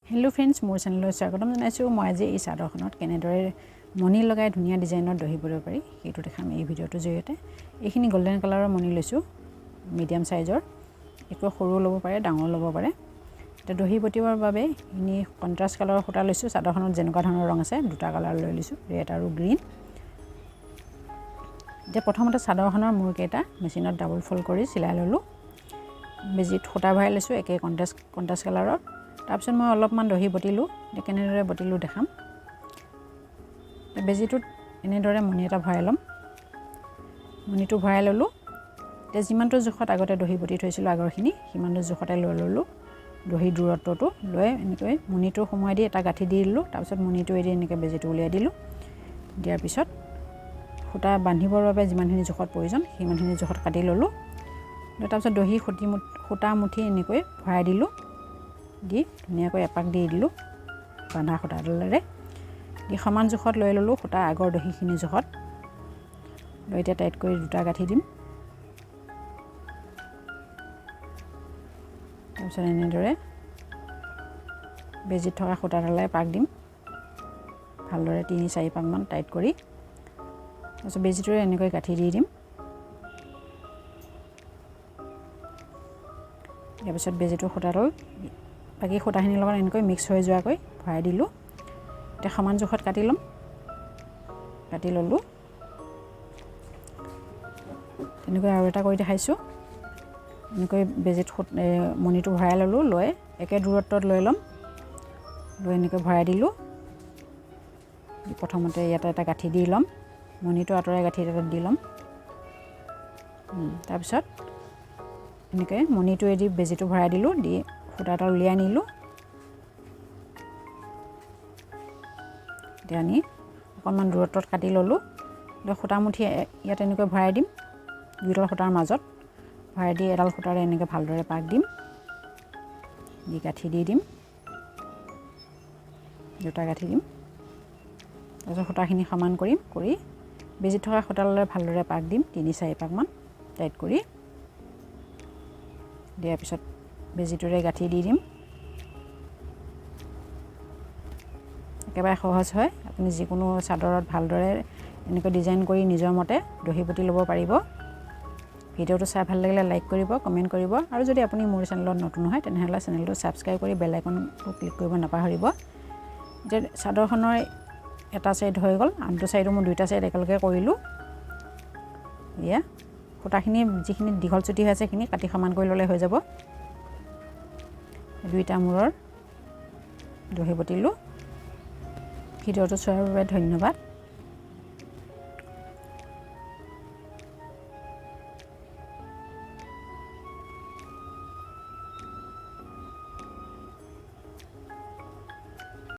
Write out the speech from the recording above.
hello friends मोर channel स्वागतम जनाइছো মই আজি এই চাদৰখনত কেনেদৰে মণি লগাই ধুনিয়া ডিজাইনৰ দহি বৰব পাৰি সেইটো দেখাম এই ভিডিওটো জৰিয়তে এইখিনি গোল্ডেন কালাৰৰ মণি লৈছো মিডিয়াম সাইজৰ একো সৰু লব পাৰে ডাঙৰ লব পাৰে এটা দহি বটিবৰ বাবে ইনি কন্ট্ৰাস্ট কালাৰৰ সুতা লৈছো চাদৰখনত যেনেকুৱা ধৰণৰ ৰং আছে দুটা কালাৰ লৈ লৈছো ৰেড আৰু গ্ৰীন যে প্ৰথমতে চাদৰখনৰ মূৰকেটা মেচিনত ডাবল ফোল্ড কৰি চিলাই ললো বেজিত সুতা ভৰাই লৈছো একে কন্ট্ৰাস্ট কালাৰৰ তাৰপিছত মই অলপমান দহি বটিলো কেনেদৰে বটিলো দেখাম বেজিটোত এনেদৰে মণি এটা ভৰাই লম মণিটো ভৰাই ললো তে যিমানটো জোখত আগতে দহি বটি থৈছিলো আগৰখিনি সিমানটো জোখতে লৈ ললো দহি দূৰত্বটো লৈ এনেকৈ মণিটো সময় দি এটা গাঠি দি দিলো তাৰপিছত মণিটো এৰি এনেকৈ বেজিটো উলিয়াই দিলো দিয়াৰ পিছত সুতা বান্ধিবৰ বাবে যিমানখিনি জোখত প্ৰয়োজন সিমানখিনি জোখত কাটি ললো তাৰপিছত দহি সুতা মুঠি এনেকৈ ভৰাই দিলো দি ধুনিয়াকৈ এপাক দি দিলো বাঁধা সুতাডালেৰে দি সমান জোখত লৈ ললো সুতা আগৰ দহিখিনি জোখত লৈ এতিয়া টাইট কৰি দুটা গাঠি দিম তাৰপিছত এনেদৰে বেজিত থকা সুতাডালে পাক দিম ভালদৰে 3-4 পাক মান টাইট কৰি তাৰপিছত বেজিটোৰে এনেকৈ গাঠি দি দিম ইয়াৰ পিছত বেজিটো সুতাডাল বাকি সুতাখিনিৰ লগত এনেকৈ মিক্স হৈ যোৱাকৈ ভৰাই দিলো এটা সমান জোখত কাটি ললো তেনেকৈ আৰু এটা কৰি দেখাইছো এনেকৈ বেজিত মণিটো ভৰাই ললো লৈ একে দূৰত্বত লৈ লম লৈ এনেকৈ ভৰাই দিলো প্ৰথমতে ইয়াতে এটা গাঠি দি লম মণিটো আঁতৰাই গাঠি এটা দি লম তাৰপিছত এনেকৈ মণিটো এৰি বেজিটো ভৰাই দিলো দি সুতাটা উলিয়াই নিলো দিয়ানি অকণমান দূৰত্বত কাটি ললো সুতা মুঠি ইয়াত এনেকৈ ভৰাই দিম দুইডাল সুতাৰ মাজত ভৰাই দি এডাল সুতাৰে এনেকৈ ভালদৰে পাক দিম দি গাঠি দি দিম দুটা গাঠি দিম তাৰপিছত সুতাখিনি সমান কৰিম কৰি বেজি থকা সুতালৈ ভালদৰে পাক দিম 3-4 পাক মান টাইট কৰি দিয়াৰ পিছত বেজিটোৰে গাঠি দি দিম একেবাৰে সহজ হয় আপুনি যিকোনো চাদৰত ভালদৰে এনেকৈ ডিজাইন কৰি নিজৰ মতে দহি বটি ল'ব পাৰিব ভিডিওটো চাই ভাল লাগিলে লাইক কৰিব কমেন্ট কৰিব আৰু যদি আপুনি মোৰ চেনেলত নতুন হয় তেনেহলে চেনেলটো সাবস্ক্ৰাইব কৰি বেল আইকনটো ক্লিক কৰিব নাপাহৰিব যে চাদৰখনৰ এটা সাইড হৈ গল আনটো সাইডো মই দুইটা সাইড একেলগে কৰিলো ইয়া সুতাখিনি যিখিনি দীঘল চুটি হৈ আছে খিনি কাটি সমান কৰি ললে হৈ যাব দুইটা মূৰৰ দহি বটিলো ভিডিওটো চোৱাৰ বাবে ধন্যবাদ